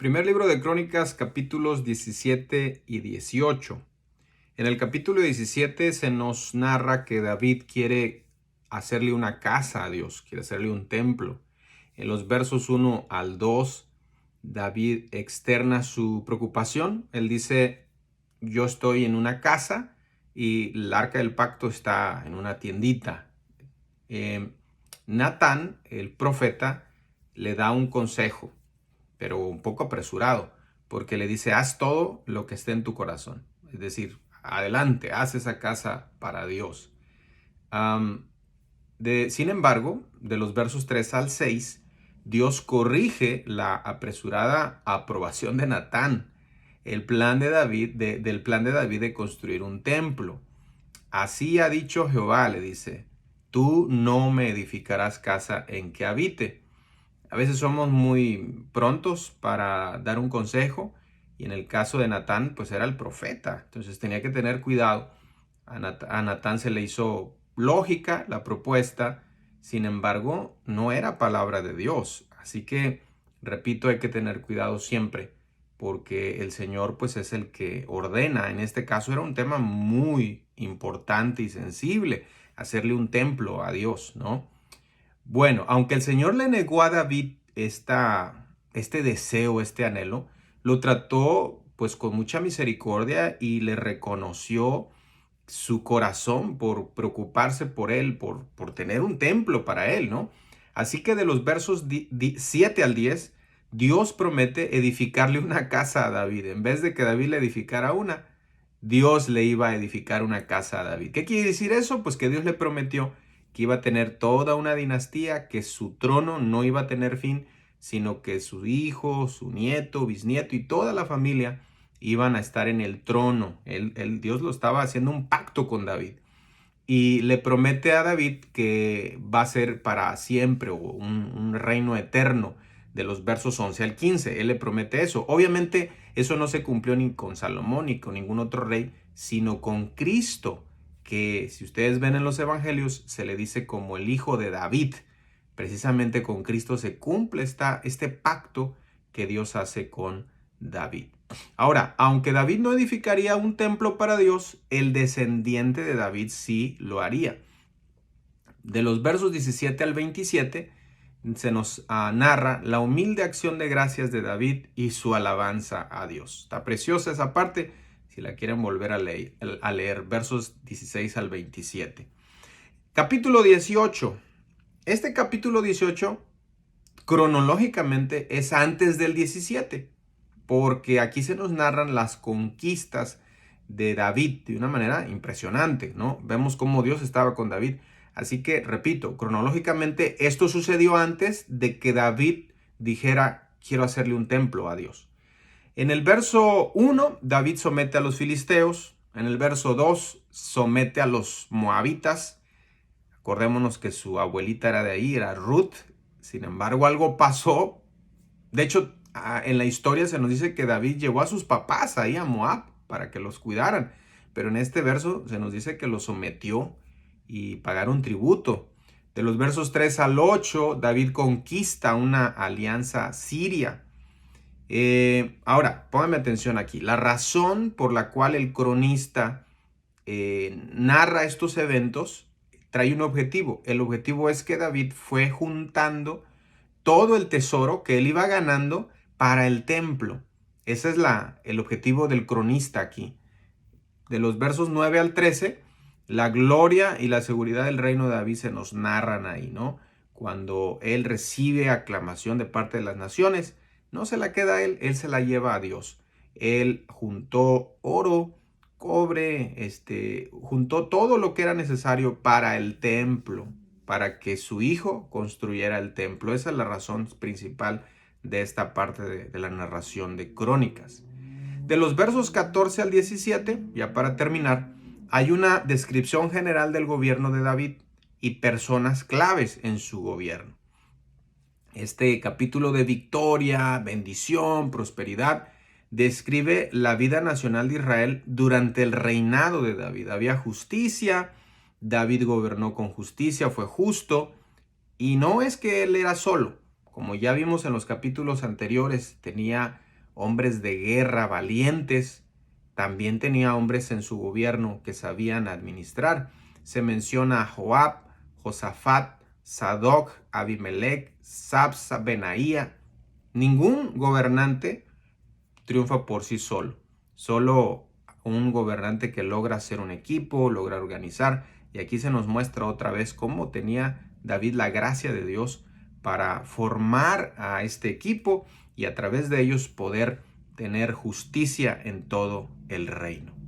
Primer libro de Crónicas, capítulos 17 y 18. En el capítulo 17 se nos narra que David quiere hacerle una casa a Dios, quiere hacerle un templo. En los versos 1 al 2, David externa su preocupación. Él dice, yo estoy en una casa y el arca del pacto está en una tiendita. Natán, el profeta, le da un consejo, pero un poco apresurado, porque le dice, haz todo lo que esté en tu corazón. Es decir, adelante, haz esa casa para Dios. Sin embargo, de los versos 3 al 6, Dios corrige la apresurada aprobación de Natán, el plan de David, del plan de David de construir un templo. Así ha dicho Jehová, le dice, tú no me edificarás casa en que habite. A veces somos muy prontos para dar un consejo y en el caso de Natán, pues era el profeta. Entonces tenía que tener cuidado. A Natán se le hizo lógica la propuesta, sin embargo, no era palabra de Dios. Así que, repito, hay que tener cuidado siempre porque el Señor pues es el que ordena. En este caso era un tema muy importante y sensible, hacerle un templo a Dios, ¿no? Bueno, aunque el Señor le negó a David este deseo, este anhelo, lo trató pues con mucha misericordia y le reconoció su corazón por preocuparse por él, por tener un templo para él, ¿no? Así que de los versos 7 al 10, Dios promete edificarle una casa a David. En vez de que David le edificara una, Dios le iba a edificar una casa a David. ¿Qué quiere decir eso? Pues que Dios le prometió que iba a tener toda una dinastía, que su trono no iba a tener fin, sino que su hijo, su nieto, bisnieto y toda la familia iban a estar en el trono. Dios lo estaba haciendo un pacto con David. Y le promete a David que va a ser para siempre o un reino eterno de los versos 11 al 15. Él le promete eso. Obviamente eso no se cumplió ni con Salomón ni con ningún otro rey, sino con Cristo, que si ustedes ven en los evangelios se le dice como el hijo de David. Precisamente con Cristo se cumple este pacto que Dios hace con David. Ahora, aunque David no edificaría un templo para Dios, el descendiente de David sí lo haría. De los versos 17 al 27 se nos narra la humilde acción de gracias de David y su alabanza a Dios. Está preciosa esa parte, si la quieren volver a leer versos 16 al 27. Capítulo 18. Este capítulo 18 cronológicamente es antes del 17, porque aquí se nos narran las conquistas de David de una manera impresionante, ¿no? Vemos cómo Dios estaba con David. Así que, repito, cronológicamente esto sucedió antes de que David dijera, quiero hacerle un templo a Dios. En el verso 1, David somete a los filisteos. En el verso 2, somete a los moabitas. Acordémonos que su abuelita era de ahí, era Ruth. Sin embargo, algo pasó. De hecho, en la historia se nos dice que David llevó a sus papás ahí a Moab para que los cuidaran. Pero en este verso se nos dice que los sometió y pagaron tributo. De los versos 3 al 8, David conquista una alianza siria. Ahora, pónganme atención aquí. La razón por la cual el cronista narra estos eventos trae un objetivo. El objetivo es que David fue juntando todo el tesoro que él iba ganando para el templo. Ese es el objetivo del cronista aquí. De los versos 9 al 13, la gloria y la seguridad del reino de David se nos narran ahí, ¿no? Cuando él recibe aclamación de parte de las naciones, no se la queda a él se la lleva a Dios. Él juntó oro, cobre, juntó todo lo que era necesario para el templo, para que su hijo construyera el templo. Esa es la razón principal de esta parte de la narración de Crónicas. De los versos 14 al 17, ya para terminar, hay una descripción general del gobierno de David y personas claves en su gobierno. Este capítulo de victoria, bendición, prosperidad, describe la vida nacional de Israel durante el reinado de David. Había justicia, David gobernó con justicia, fue justo, y no es que él era solo. Como ya vimos en los capítulos anteriores, tenía hombres de guerra valientes. También tenía hombres en su gobierno que sabían administrar. Se menciona a Joab, Josafat, Sadoc, Abimelech, Sabsa, Benaía. Ningún gobernante triunfa por sí solo. Solo un gobernante que logra hacer un equipo, logra organizar. Y aquí se nos muestra otra vez cómo tenía David la gracia de Dios para formar a este equipo y a través de ellos poder tener justicia en todo el reino.